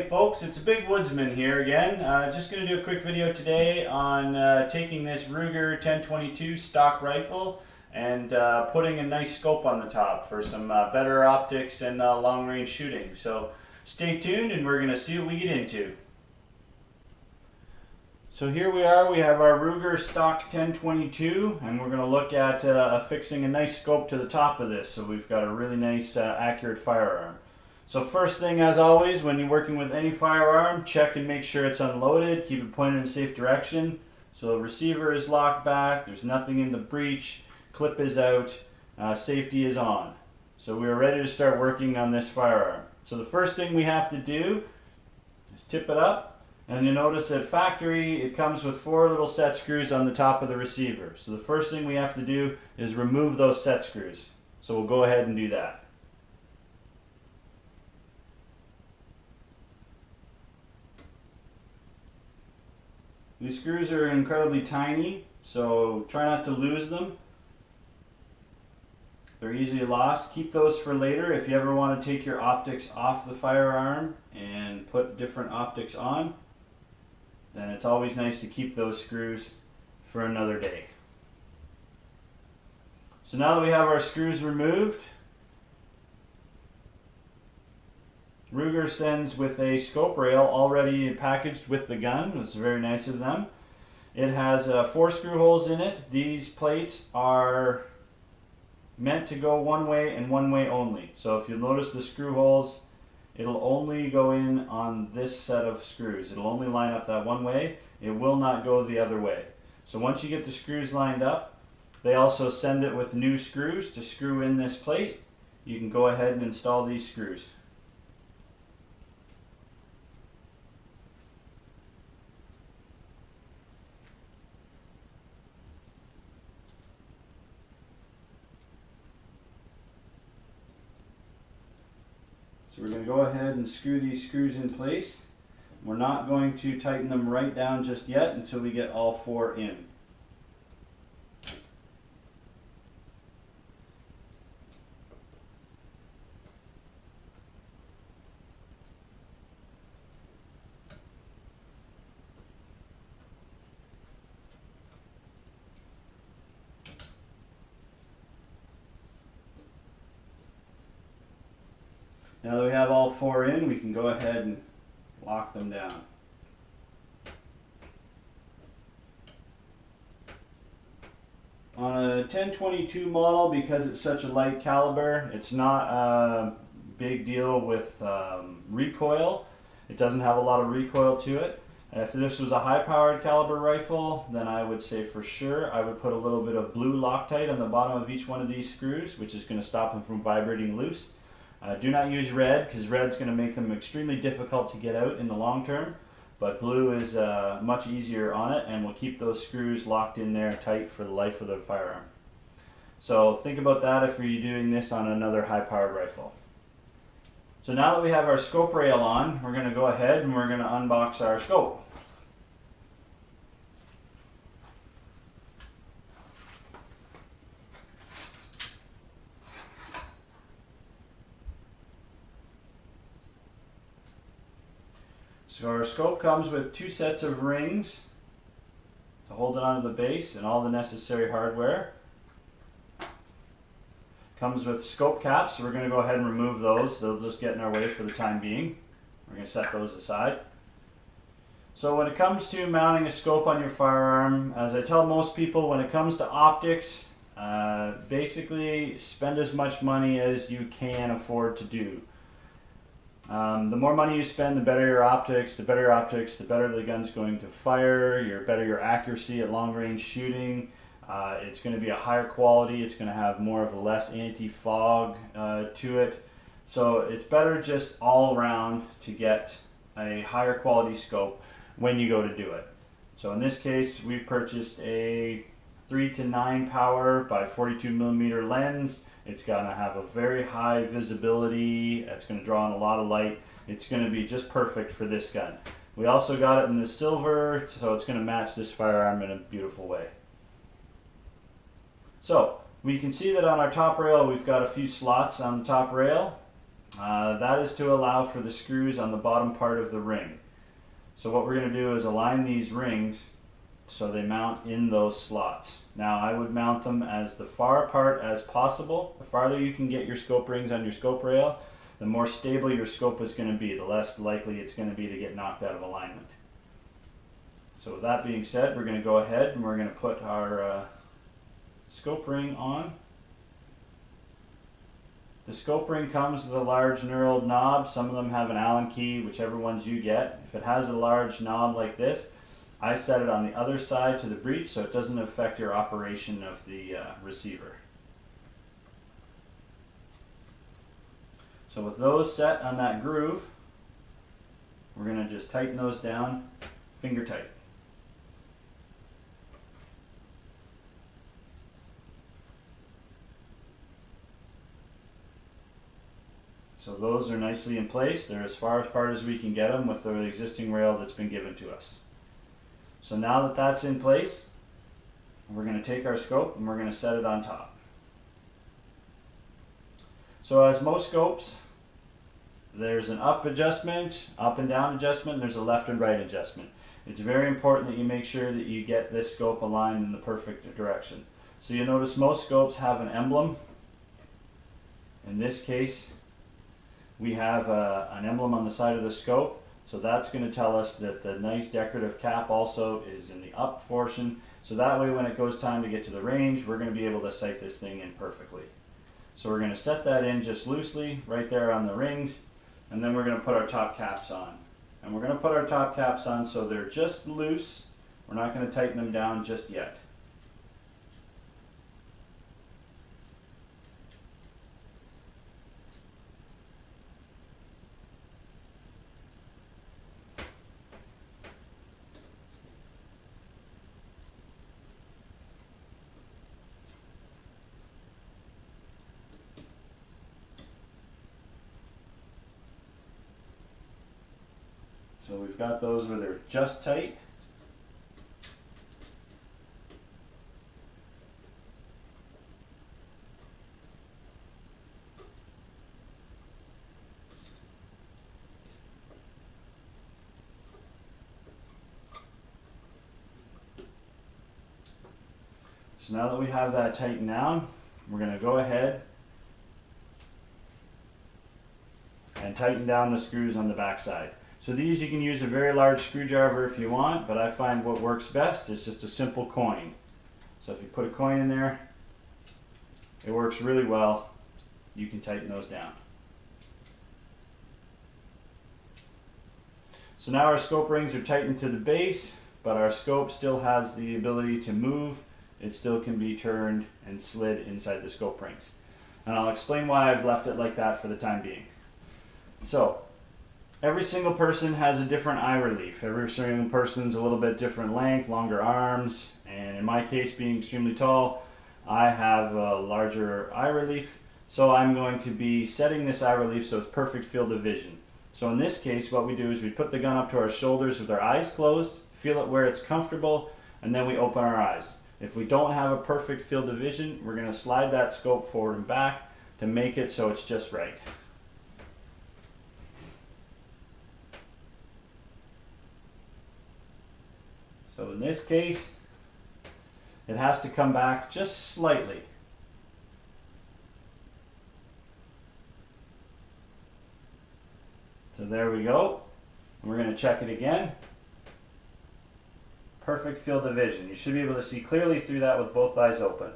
folks, it's a Big Woodsman here again. Just going to do a quick video today on taking this Ruger 1022 stock rifle and putting a nice scope on the top for some better optics and long range shooting. So stay tuned and we're going to see what we get into. So here we are, we have our Ruger stock 1022 and we're going to look at affixing a nice scope to the top of this so we've got a really nice accurate firearm. So first thing, as always, when you're working with any firearm, check and make sure it's unloaded. Keep it pointed in a safe direction. So the receiver is locked back, there's nothing in the breech, clip is out, safety is on. So we are ready to start working on this firearm. So the first thing we have to do is tip it up, and you notice at factory it comes with 4 little set screws on the top of the receiver. So the first thing we have to do is remove those set screws. So we'll go ahead and do that. These screws are incredibly tiny, so try not to lose them. They're easily lost. Keep those for later. If you ever want to take your optics off the firearm and put different optics on, then it's always nice to keep those screws for another day. So now that we have our screws removed, Ruger sends with a scope rail already packaged with the gun. It's very nice of them. It has 4 screw holes in it. These plates are meant to go one way and one way only. So if you notice the screw holes, it'll only go in on this set of screws. It'll only line up that one way. It will not go the other way. So once you get the screws lined up, they also send it with new screws to screw in this plate. You can go ahead and install these screws. So we're going to go ahead and screw these screws in place. We're not going to tighten them right down just yet until we get all 4 in. Now that we have all 4 in, we can go ahead and lock them down. On a 1022 model, because it's such a light caliber, it's not a big deal with recoil. It doesn't have a lot of recoil to it. If this was a high-powered caliber rifle, then I would say for sure I would put a little bit of blue Loctite on the bottom of each one of these screws, which is going to stop them from vibrating loose. Do not use red, because red's going to make them extremely difficult to get out in the long term, but blue is much easier on it and will keep those screws locked in there tight for the life of the firearm. So think about that if you're doing this on another high-powered rifle. So now that we have our scope rail on, we're going to go ahead and we're going to unbox our scope. So our scope comes with 2 sets of rings to hold it onto the base and all the necessary hardware. Comes with scope caps, so we're going to go ahead and remove those. They'll just get in our way for the time being. We're going to set those aside. So when it comes to mounting a scope on your firearm, as I tell most people, when it comes to optics, basically spend as much money as you can afford to do. The more money you spend, the better your optics. The better your optics, the better the gun's going to fire, the better your accuracy at long range shooting. It's going to be a higher quality. It's going to have more of a less anti-fog to it. So it's better just all around to get a higher quality scope when you go to do it. So in this case, we've purchased a 3 to 9 power by 42mm lens. It's going to have a very high visibility. It's going to draw on a lot of light. It's going to be just perfect for this gun. We also got it in the silver, so it's going to match this firearm in a beautiful way. So we can see that on our top rail we've got a few slots on the top rail. That is to allow for the screws on the bottom part of the ring. So what we're going to do is align these rings so they mount in those slots. Now I would mount them as the far apart as possible. The farther you can get your scope rings on your scope rail, the more stable your scope is going to be, the less likely it's going to be to get knocked out of alignment. So with that being said, we're going to go ahead and we're going to put our scope ring on. The scope ring comes with a large knurled knob. Some of them have an Allen key, whichever ones you get. If it has a large knob like this, I set it on the other side to the breech so it doesn't affect your operation of the receiver. So with those set on that groove, we're going to just tighten those down finger tight. So those are nicely in place. They're as far apart as we can get them with the existing rail that's been given to us. So now that that's in place, we're going to take our scope and we're going to set it on top. So as most scopes, there's an up adjustment, up and down adjustment, and there's a left and right adjustment. It's very important that you make sure that you get this scope aligned in the perfect direction. So you notice most scopes have an emblem. In this case, we have an emblem on the side of the scope, so that's going to tell us that the nice decorative cap also is in the up portion, so that way when it goes time to get to the range, we're going to be able to sight this thing in perfectly. So we're going to set that in just loosely right there on the rings, and then we're going to put our top caps on. And we're going to put our top caps on so they're just loose. We're not going to tighten them down just yet. So we've got those where they're just tight. So now that we have that tightened down, we're going to go ahead and tighten down the screws on the back side. So these you can use a very large screwdriver if you want, but I find what works best is just a simple coin. So if you put a coin in there, it works really well. You can tighten those down. So now our scope rings are tightened to the base, but our scope still has the ability to move. It still can be turned and slid inside the scope rings. And I'll explain why I've left it like that for the time being. So, every single person has a different eye relief. Every single person's a little bit different length, longer arms, and in my case, being extremely tall, I have a larger eye relief. So I'm going to be setting this eye relief so it's perfect field of vision. So in this case, what we do is we put the gun up to our shoulders with our eyes closed, feel it where it's comfortable, and then we open our eyes. If we don't have a perfect field of vision, we're going to slide that scope forward and back to make it so it's just right. So in this case, it has to come back just slightly. So there we go. And we're going to check it again. Perfect field of vision. You should be able to see clearly through that with both eyes open.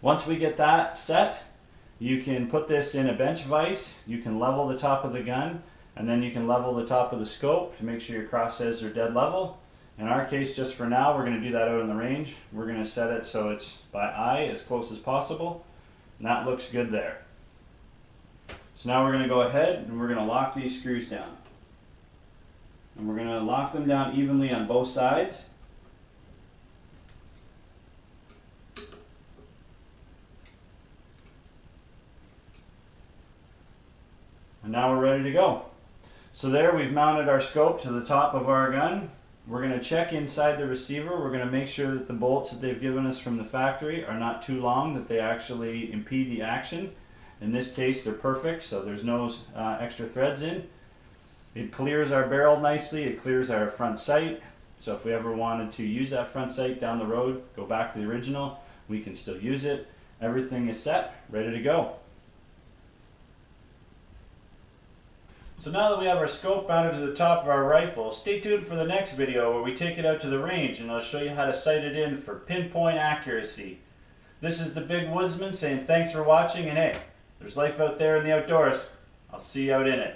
Once we get that set, you can put this in a bench vise. You can level the top of the gun, and then you can level the top of the scope to make sure your crosshairs are dead level. In our case, just for now, we're going to do that out in the range. We're going to set it so it's by eye as close as possible, and that looks good there. So now we're going to go ahead and we're going to lock these screws down. And we're going to lock them down evenly on both sides. And now we're ready to go. So there we've mounted our scope to the top of our gun. We're going to check inside the receiver. We're going to make sure that the bolts that they've given us from the factory are not too long, that they actually impede the action. In this case, they're perfect, so there's no extra threads in. It clears our barrel nicely, it clears our front sight. So if we ever wanted to use that front sight down the road, go back to the original, we can still use it. Everything is set, ready to go. So now that we have our scope mounted to the top of our rifle, stay tuned for the next video where we take it out to the range and I'll show you how to sight it in for pinpoint accuracy. This is the Big Woodsman saying thanks for watching, and hey, there's life out there in the outdoors. I'll see you out in it.